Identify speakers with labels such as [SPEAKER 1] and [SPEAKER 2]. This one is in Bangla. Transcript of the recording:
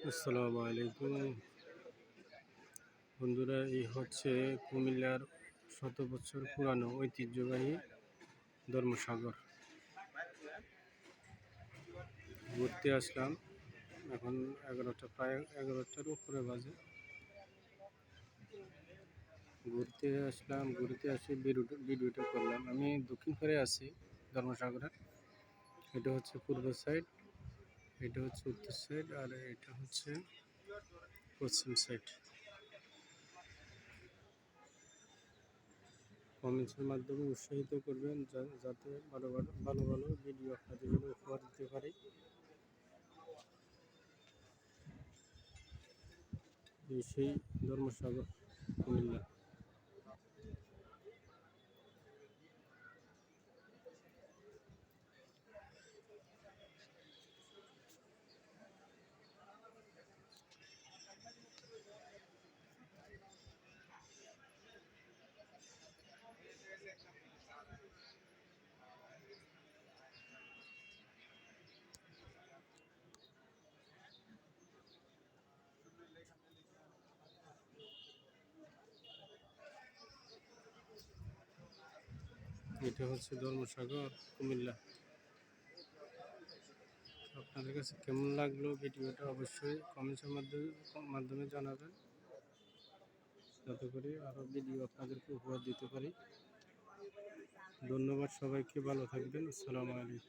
[SPEAKER 1] আসসালামু আলাইকুম বন্ধুরা, এই হচ্ছে কুমিল্লার 100 বছর পুরানো ঐতিহ্যবাহী ধর্মসাগর। ঘুরতে আসলাম, এখন 11টা, প্রায় 11টার উপরে বাজে। ঘুরতে আসলাম, ঘুরতে আসি ভিডিওটা করলাম। আমি দক্ষিণ পাড়ে আছি ধর্মসাগরের। এটা হচ্ছে পূর্ব সাইড, এটা হচ্ছে উত্তর সাইড, আর এটা হচ্ছে পশ্চিম সাইড। কমেন্টসের মাধ্যমে উৎসাহিত করবেন যাতে ভালো ভালো ভিডিও আপনাদের জন্য উপহার দিতে পারি। এই সেই ধর্মসাগর কুমিল্লা। এটা হচ্ছে ধর্মসাগর কুমিল্লা। আপনাদের কাছে কেমন লাগলো ভিডিওটা অবশ্যই কমেন্টসের মাধ্যমে জানাবেন, যাতে করে আরও ভিডিও আপনাদেরকে উপহার দিতে পারি। ধন্যবাদ সবাইকে, ভালো থাকবেন। আসসালামু আলাইকুম।